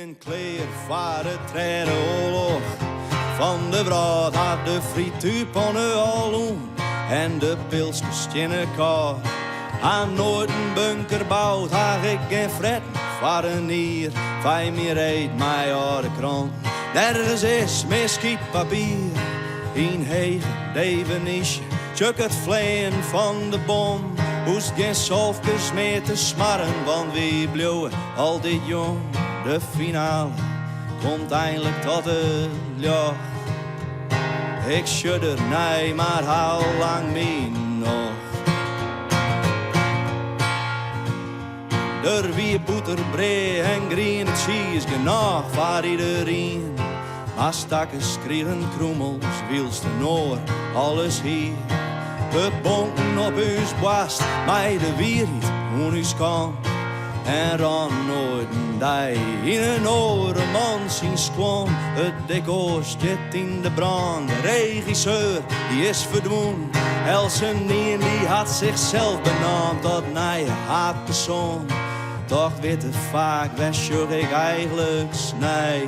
en kleer voor de tweede oorlog. Van de brood had de frituurpannen al om en de pilsjes in elkaar. Aan nooit een bunker bouwt, had ik geen fret voor een nier. Vijf meer eet mij aan de krant. Nergens is meer papier. In hegen, Deveniesje, tjuk het vleen van de bom. Hoest geen zolfjes meer te smarren, want wie bleven al dit jong. De finale komt eindelijk tot het licht. Ik schudder, nee, maar hoe lang meer nog? Er wie boter, bree en green, het is genoeg voor iedereen. Maar stakkers kregen kroemels, wielste noor, alles hier. We bonken op ons borst, maar de wereld hoe ons kan. En ran nooit een dag in een oren man zien kwam. Het decor zit in de brand, de regisseur die is verdwenen. Elsen die had zichzelf benaamd tot nieuwe haatpersoon. Toch weet het vaak, wens ik eigenlijk snij.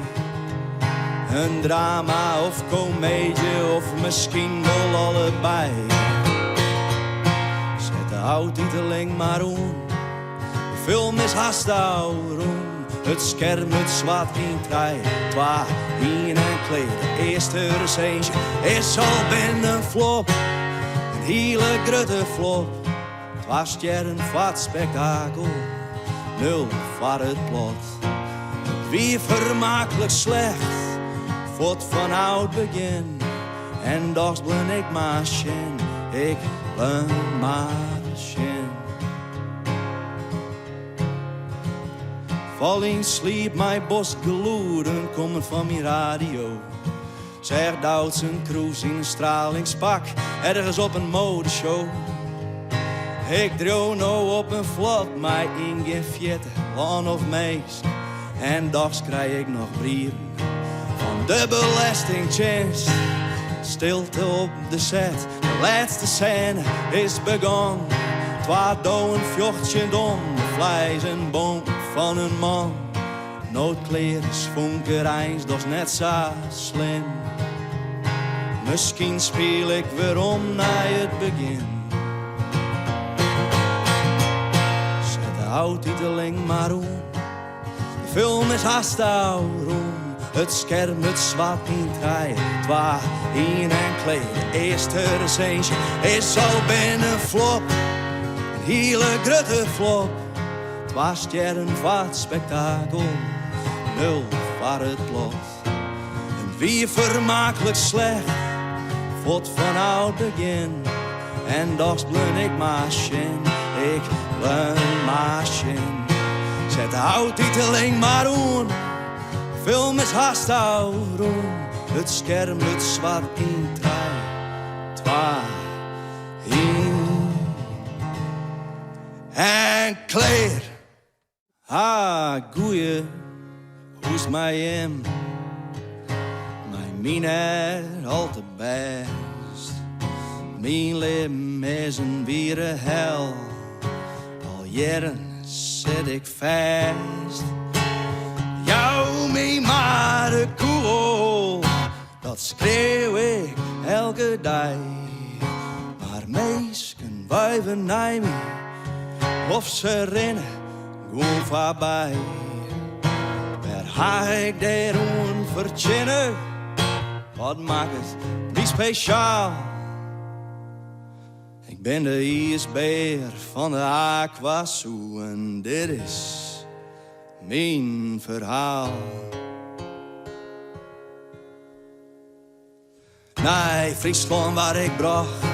Een drama of komedie of misschien wel allebei. Zet de oud-titeling maar om. De film is haast ourom. Het scherm, het zwart in trui. Twa, in en kleed. De eerste recensie is al binnen een flop. Een hele grote flop. 2 sterren voor het spektakel. 0 voor het plot. Wie vermakelijk slecht. Voort van oud begin. En dags ben ik maar sjen. Ik ben maar sjen. Val in sleep, mijn bos geloeden komen van mijn radio. Zeg duwt zijn cruise in een stralingspak, ergens op een modeshow. Ik droom nou op een vlot, maar in geen vjetten, land of mees. En dags krijg ik nog brieven van de belastingdienst. Stilte op de set, de laatste scène is begonnen. 2 douwen vjochtje dom, de vlees en boom van een man. Noodkleer is vonkerijns, dat is net zo slim. Misschien speel ik weer om naar het begin. Zet de oud-titeling maar om. De film is haast ourom. Het scherm, het zwart in trui. 2 in en kleed. De eerste recensie is al binnen flop. Een hele grote flop. 2 sterren voor het spektakel. 0 voor het plot. En wie vermakelijk slecht. Vot van oud begin. En dags ben ik maar sjen. Ik ben maar sjen. Zet de oud-titeling maar om. Film is haast ourom. Het scherm, het zwart in trui. 2 in en kleer. Goeie, hoest mij hem. Mijn mine al te best. Mijn leven is een wiere hel. Al jaren zit ik vast. Jou mee maar de koel. Dat schreeuw ik elke dag. Maar meesken wuiven naar me. Of ze rennen gewoon voorbij. Waar ga ik daar onverzinnen? Wat maakt het niet speciaal? Ik ben de ijsbeer van de Aquasoo en dit is mijn verhaal. Nee, Friesland waar ik bracht.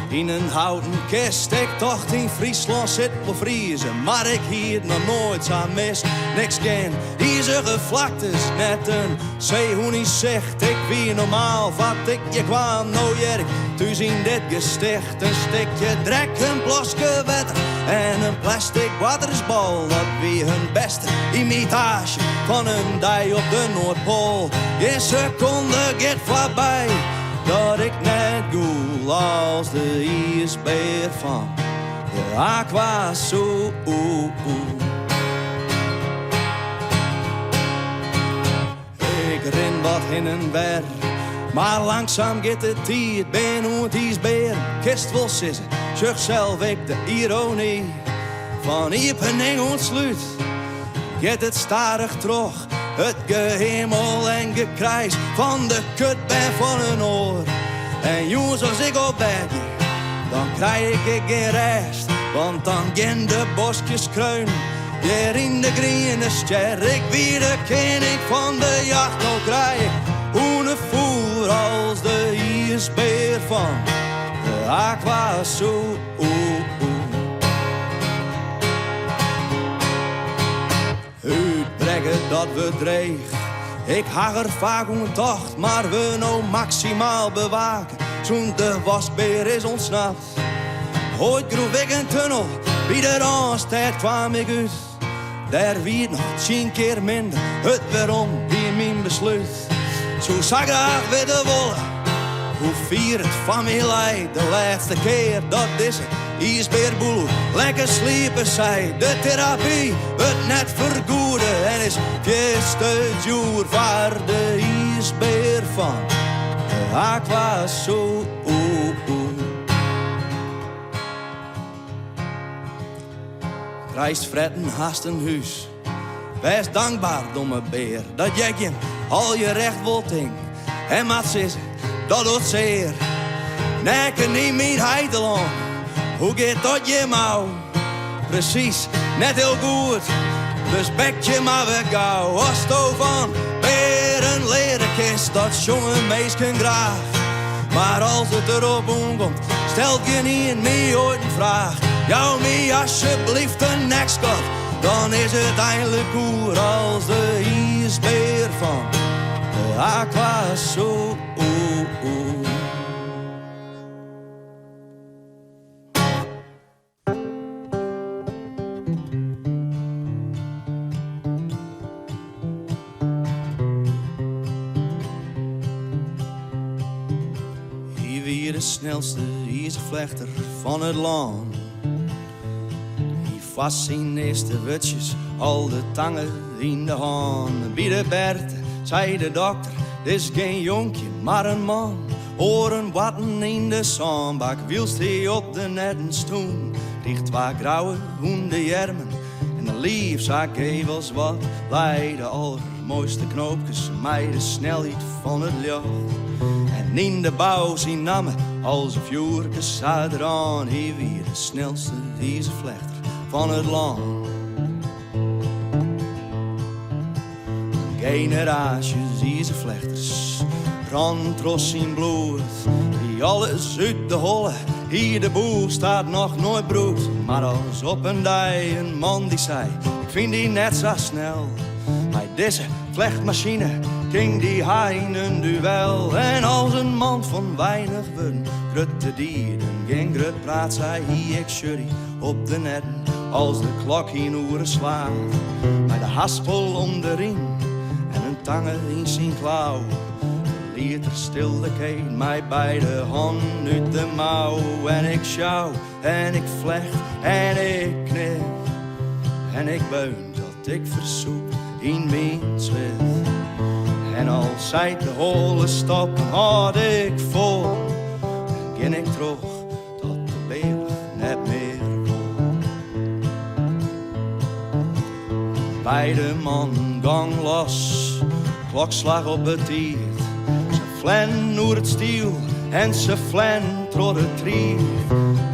In een houten kist, ik dacht in Friesland zit wel vriezen. Maar ik hier nog nooit zo mis. Niks ken, ijzige vlaktes, net een zeehoen zegt. Ik wie normaal, wat ik je kwam, nou jerk. Thuis in dit gesticht, een stukje drek, een ploske wetter. En een plastic watersbal, dat wie hun beste imitatie van een dag op de Noordpool. Geen seconde gaat voorbij. Dat ik net goel als de ijsbeer van de Aquasoo. in een ber. Maar langzaam gaat de tijd ben uit ijsbeer. Kist wel sissen, zichzelf ik de ironie. Van iepening ontsluit, gaat het starig terug. Het gehemel en gekrijs van de kutbij van een oor. En jongens als ik op bed, dan krijg ik geen rest. Want dan gaan de bosjes kruin. Hier in de groene ster, ik wie de koning van de jacht. Al krijg ik een voer als de ijsbeer van de Aquasol. Uitbrengen dat we dreig. Ik hag er vaak om een tocht, maar we nou maximaal bewaken. Zo'n de wasbeer is ontsnapt. Ooit groef ik een tunnel, bij de Randstad kwam ik uit. Daar wie het nog 10 keer minder, het waarom wie mijn besluit. Zo zag ik weer de wollen, hoe vier het van mij leidt. De laatste keer dat deze ijsbeerboel lekker sliepen zei. De therapie het net vergoeden en is eerste duur voor de ijsbeer van de Aquasol. Krijst fretten haast een huis. Wees dankbaar, domme beer, dat jij je al je recht wilt ding. En mats is, dat doet zeer. Nekken niet mijn heidelang. Hoe gaat dat je mouw? Precies, net heel goed. Dus bek je maar weer gauw. Als to van beer een leren kist, dat jonge meisken graag. Maar als het erop omkomt, stel je niet in mij ooit een vraag. Jou mij alsjeblieft een nekskot, dan is het eindelijk koer als de ijsbeer van de Aquasol. Hier weer de snelste ijzervlechter van het land. Vast zijn eerste wutjes, al de tangen in de hand. Bij de Bert, zei de dokter, dit is geen jonkje, maar een man. Oren watten in de zandbak, wielst hij op de netten stoen. Ligt waar grauwe hondenjermen en de liefzak evels wat. Lei de allermooiste knoopjes, mij de snelheid van het licht. En in de bouw zien namen, als een vjoerkes aan. Hier weer de snelste ijzervlechter van het land. Generaties ijzervlechters, brandros in bloed. Die alles uit de holle, hier de boel staat nog nooit broed. Maar als op een dag een man die zei, ik vind die net zo snel. Bij deze vlechtmachine ging die hein een duel. En als een man van weinig woorden, grutte dieren, geen grut praat, zei hij ik shurry op de netten. Als de klok in oren slaat, bij de haspel om de ring en een tangen in zijn klauw. Liet er stil de keen, mij bij de hand uit de mouw. En ik sjouw, en ik vlecht, en ik knip. En ik beun dat ik versoep in mijn zwet. En als zij de holle stop had ik voor, dan ging ik terug tot de berg net meer. Bij de man gang los, klokslag op het tiert. Ze flen oer het stiel en ze flen door het trier.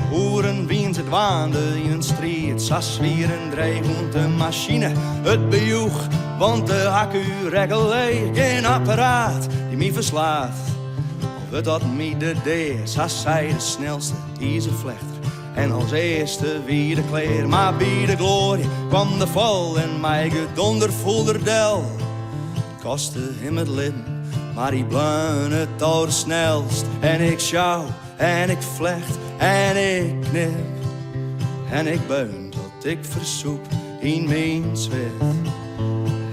Hoeren wiens het waande in een strijd. Ze zwieren dreigend de machine, het bejoeg. Want de accu regeleert geen apparaat die mij verslaat. Of het dat mij de deer, ze zij de snelste ijzervlechter. En als eerste wie de kleer, maar bij de glorie kwam de val en mij gedonder voelde del. Het kostte hem het leven, maar hij bleun het allersnelst. En ik sjouw, en ik vlecht, en ik knip. En ik beun tot ik versoep in mijn zwet.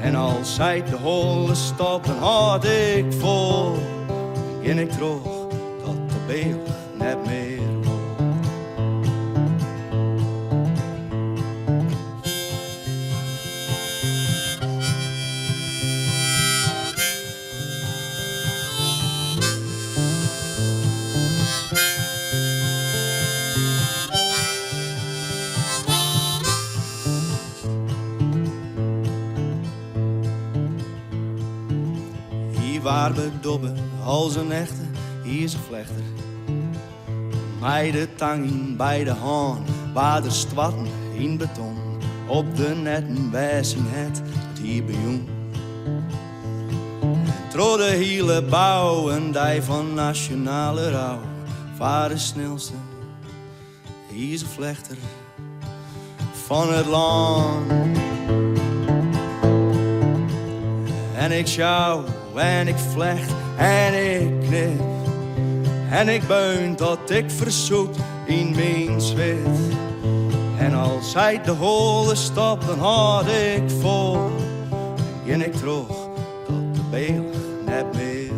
En als zij de holle stoppen had ik vol, ging ik terug tot de beeld net meer. waar bedobben als een echte, hier is een vlechter. Mij de tang in beide hand, waar de stwatten in beton. Op de netten wijzen het hier bejoen. Tro de hele bouw, een dij van nationale rouw. Vaar de snelste, hier is een vlechter van het land. En ik sjouw en ik vlecht en ik knip. En ik beun tot ik verzoet in mijn zwit. En als hij de holle stopt, dan houd ik vol. En ik terug tot de beeld net meer